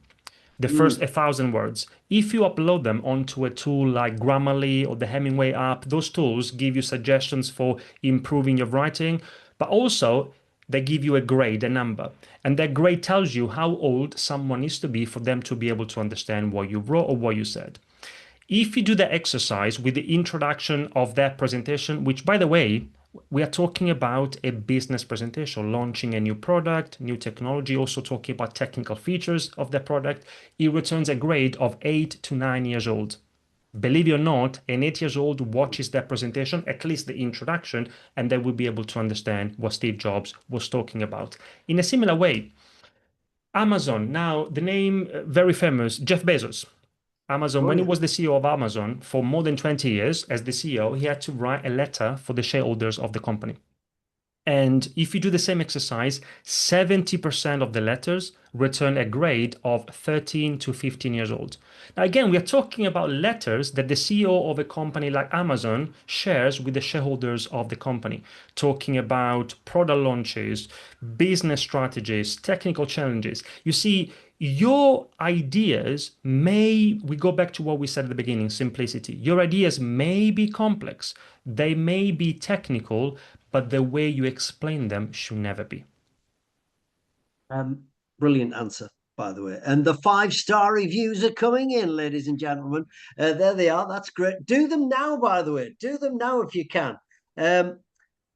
the first 1,000 words. If you upload them onto a tool like Grammarly or the Hemingway app, those tools give you suggestions for improving your writing, but also they give you a grade, a number. And that grade tells you how old someone needs to be for them to be able to understand what you wrote or what you said. If you do the exercise with the introduction of that presentation, which by the way, we are talking about a business presentation, launching a new product, new technology, also talking about technical features of the product, it returns a grade of 8 to 9 years old. Believe it or not, an 8-year-old watches that presentation, at least the introduction, and they will be able to understand what Steve Jobs was talking about. In a similar way, Amazon, now the name very famous, Jeff Bezos. Amazon, Oh, when he yeah. was the CEO of Amazon for more than 20 years as the CEO, he had to write a letter for the shareholders of the company. And if you do the same exercise, 70% of the letters return a grade of 13 to 15 years old. Now, again, we are talking about letters that the CEO of a company like Amazon shares with the shareholders of the company, talking about product launches, business strategies, technical challenges. You see, your ideas we go back to what we said at the beginning, simplicity. Your ideas may be complex, they may be technical, but the way you explain them should never be. Brilliant answer, by the way. And the 5-star reviews are coming in, ladies and gentlemen. There they are. That's great. Do them now, by the way. Do them now if you can.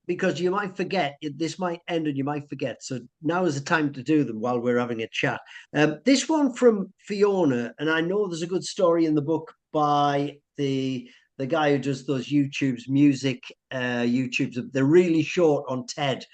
Because you might forget, this might end and you might forget. So now is the time to do them while we're having a chat. This one from Fiona, and I know there's a good story in the book by the guy who does those music YouTubes. They're really short on TED.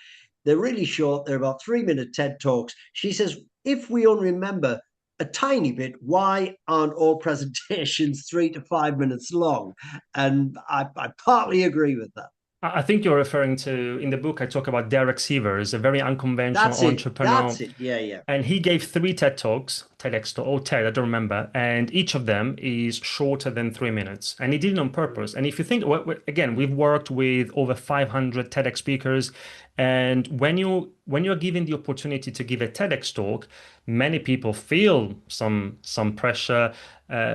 They're really short. They're about 3-minute TED Talks. She says, if we only remember a tiny bit, why aren't all presentations 3 to 5 minutes long? And I partly agree with that. I think you're referring to, in the book, I talk about Derek Sivers, a very unconventional entrepreneur. That's it. Yeah. And he gave 3 TED Talks, TEDx or TED, I don't remember. And each of them is shorter than 3 minutes. And he did it on purpose. And if you think, again, we've worked with over 500 TEDx speakers. And when you're given the opportunity to give a TEDx talk, many people feel some pressure.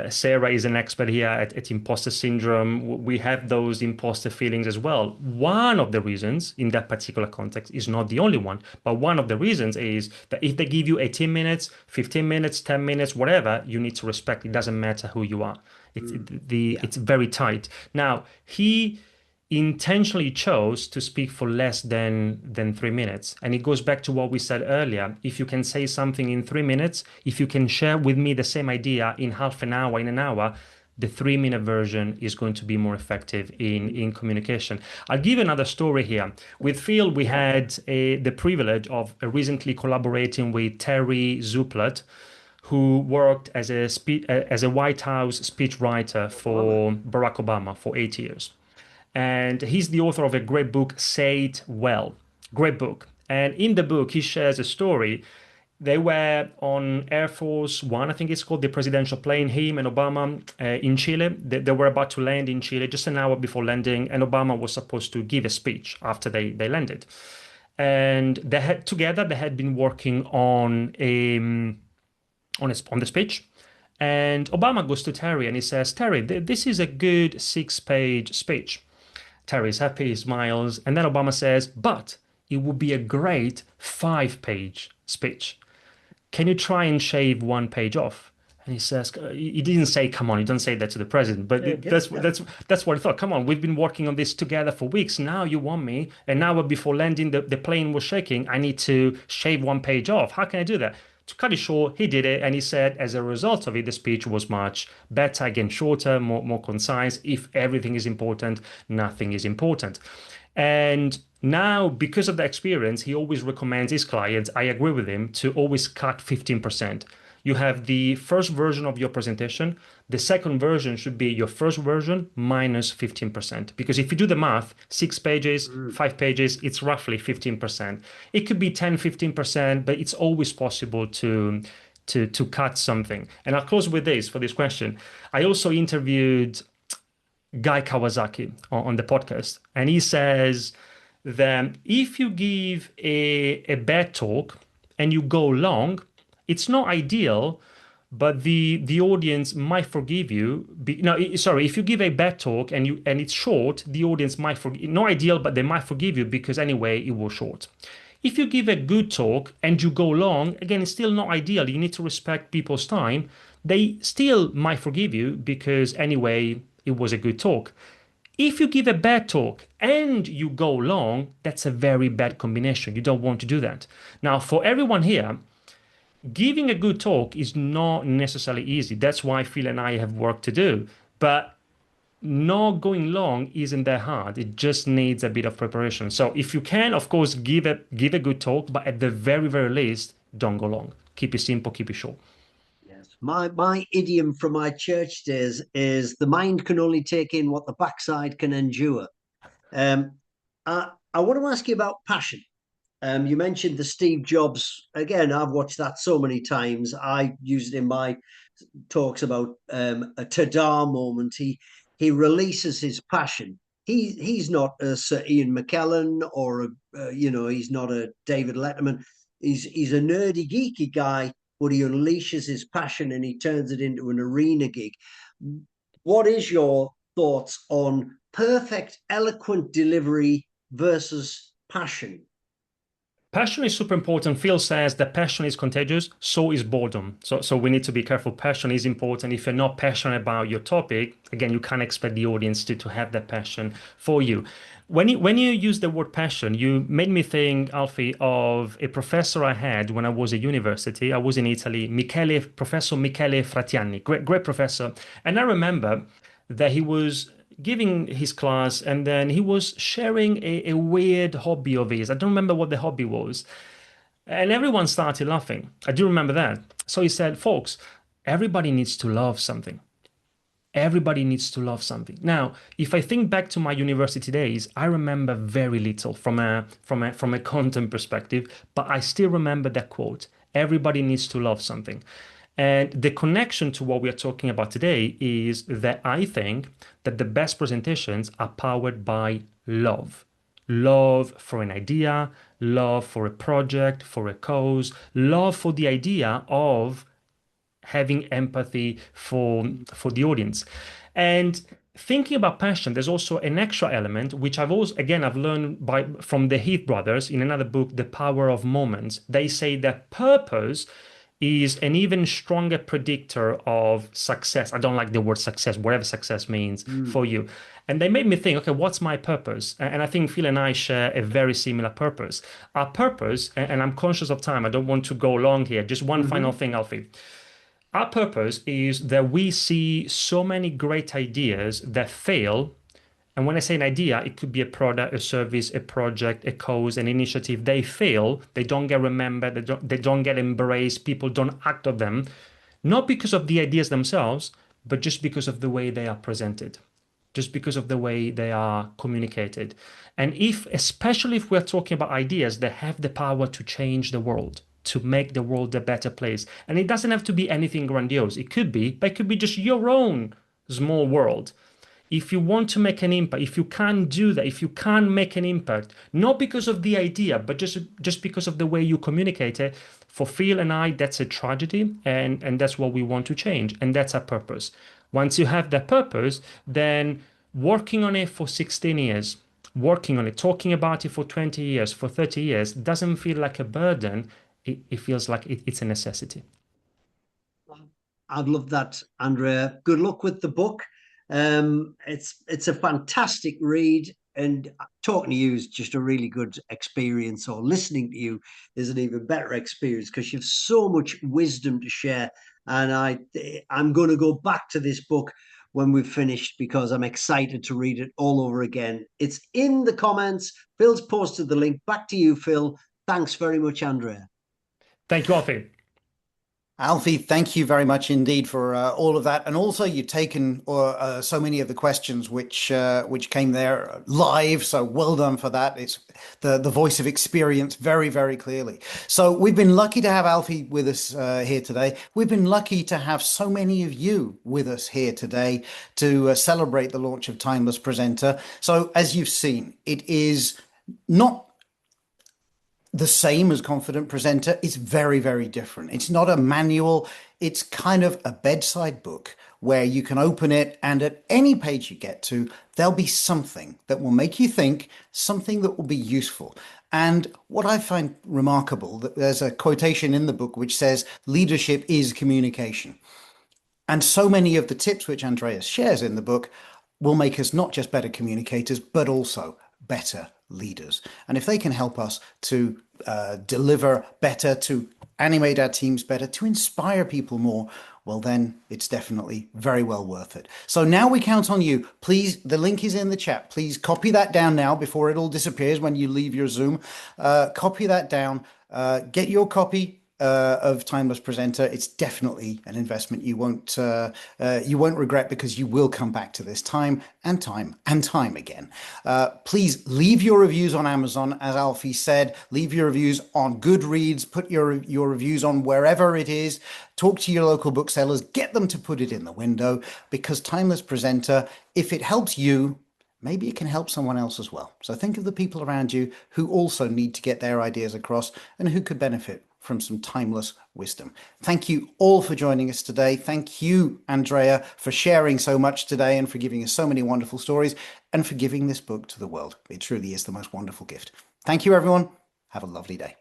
Sarah is an expert here at imposter syndrome. We have those imposter feelings as well. One of the reasons in that particular context is not the only one, but one of the reasons is that if they give you 18 minutes, 15 minutes, 10 minutes, whatever, you need to respect. It doesn't matter who you are. It's very tight. Now, he intentionally chose to speak for less than 3 minutes. And it goes back to what we said earlier. If you can say something in 3 minutes, if you can share with me the same idea in half an hour, in an hour, the 3-minute version is going to be more effective in communication. I'll give another story here. With Phil, we had the privilege of recently collaborating with Terry Zuplat, who worked as a White House speechwriter for Barack Obama for 8 years. And he's the author of a great book, Say It Well. Great book. And in the book, he shares a story. They were on Air Force One, I think it's called, the presidential plane, him and Obama in Chile. They were about to land in Chile just an hour before landing, and Obama was supposed to give a speech after they landed. And they had been working on the speech. And Obama goes to Terry and he says, Terry, this is a good 6-page speech. Terry's happy, he smiles, and then Obama says, but it would be a great 5-page speech. Can you try and shave 1 page off? And he says, he didn't say, come on, you don't say that to the president, but that's what I thought. Come on, we've been working on this together for weeks. Now you want me, an hour before landing, the plane was shaking. I need to shave one page off. How can I do that? To cut it short, he did it. And he said, as a result of it, the speech was much better, again, shorter, more concise. If everything is important, nothing is important. And now, because of the experience, he always recommends his clients, I agree with him, to always cut 15%. You have the first version of your presentation. The second version should be your first version minus 15%. Because if you do the math, 6 pages, 5 pages, it's roughly 15%. It could be 10, 15%, but it's always possible to cut something. And I'll close with this for this question. I also interviewed Guy Kawasaki on the podcast, and he says that if you give a bad talk and you go long, it's not ideal, but the audience might forgive you. If you give a bad talk and it's short, the audience might forgive. Not ideal, but they might forgive you because anyway it was short. If you give a good talk and you go long, again, it's still not ideal. You need to respect people's time. They still might forgive you because anyway it was a good talk. If you give a bad talk and you go long, that's a very bad combination. You don't want to do that. Now, for everyone here, giving a good talk is not necessarily easy. That's why Phil and I have work to do. But not going long isn't that hard. It just needs a bit of preparation. So if you can, of course, give a good talk, but at the very, very least, don't go long. Keep it simple, keep it short. Yes. My idiom from my church days is the mind can only take in what the backside can endure. I want to ask you about passion. You mentioned the Steve Jobs. Again, I've watched that so many times. I use it in my talks about a ta-da moment. He releases his passion. He's not a Sir Ian McKellen or he's not a David Letterman. He's a nerdy, geeky guy, but he unleashes his passion and he turns it into an arena gig. What is your thoughts on perfect, eloquent delivery versus passion? Passion is super important. Phil says that passion is contagious, so is boredom. So we need to be careful. Passion is important. If you're not passionate about your topic, again, you can't expect the audience to have that passion for you. When you use the word passion, you made me think, Alfie, of a professor I had when I was at university. I was in Italy, Professor Michele Fratianni, great professor. And I remember that he was giving his class, and then he was sharing a weird hobby of his. I don't remember what the hobby was. And everyone started laughing. I do remember that. So he said, folks, everybody needs to love something. Everybody needs to love something. Now, if I think back to my university days, I remember very little from a content perspective, but I still remember that quote. Everybody needs to love something. And the connection to what we are talking about today is that I think that the best presentations are powered by love. Love for an idea, love for a project, for a cause, love for the idea of having empathy for the audience. And thinking about passion, there's also an extra element, which I've learned from the Heath brothers in another book, The Power of Moments. They say that purpose is an even stronger predictor of success. I don't like the word success, whatever success means for you. And they made me think, okay, what's my purpose? And I think Phil and I share a very similar purpose. Our purpose, and I'm conscious of time, I don't want to go long here, just one final thing, Alfie. Our purpose is that we see so many great ideas that fail. And when I say an idea, it could be a product, a service, a project, a cause, an initiative. They fail. They don't get remembered. They don't get embraced. People don't act on them, not because of the ideas themselves, but just because of the way they are presented, just because of the way they are communicated. And especially if we're talking about ideas that have the power to change the world, to make the world a better place. And it doesn't have to be anything grandiose. It could be, but it could be just your own small world. If you want to make an impact, if you can't do that, if you can't make an impact, not because of the idea, but just because of the way you communicate it, for Phil and I, that's a tragedy, and that's what we want to change, and that's our purpose. Once you have that purpose, then working on it for 16 years, working on it, talking about it for 20 years, for 30 years, doesn't feel like a burden. It feels like it's a necessity. I'd love that, Andrea. Good luck with the book. It's a fantastic read, and talking to you is just a really good experience, or listening to you is an even better experience because you have so much wisdom to share. And I'm going to go back to this book when we've finished because I'm excited to read it all over again. It's in the comments. Phil's posted the link. Back to you, Phil. Thanks very much, Andrea. Thank you, Alfie. Alfie, thank you very much indeed for all of that, and also you've taken so many of the questions which came there live. So well done for that. It's the voice of experience very, very clearly. So we've been lucky to have Alfie with us here today. We've been lucky to have so many of you with us here today to celebrate the launch of Timeless Presenter. So as you've seen, it is not the same as Confident Presenter. It's very, very different. It's not a manual. It's kind of a bedside book where you can open it, and at any page you get to, there'll be something that will make you think, something that will be useful. And what I find remarkable, that there's a quotation in the book which says, leadership is communication. And so many of the tips which Andreas shares in the book will make us not just better communicators, but also better leaders. And if they can help us to deliver better, to animate our teams better, to inspire people more, well, then it's definitely very well worth it. So now we count on you. Please, the link is in the chat. Please copy that down now before it all disappears when you leave your Zoom. Copy that down. Get your copy of Timeless Presenter. It's definitely an investment you won't regret, because you will come back to this time and time and time again. Please leave your reviews on Amazon, as Alfie said. Leave your reviews on Goodreads. Put your reviews on wherever it is. Talk to your local booksellers. Get them to put it in the window, because Timeless Presenter, if it helps you, maybe it can help someone else as well. So think of the people around you who also need to get their ideas across and who could benefit from some timeless wisdom. Thank you all for joining us today. Thank you, Andrea, for sharing so much today and for giving us so many wonderful stories and for giving this book to the world. It truly is the most wonderful gift. Thank you, everyone. Have a lovely day.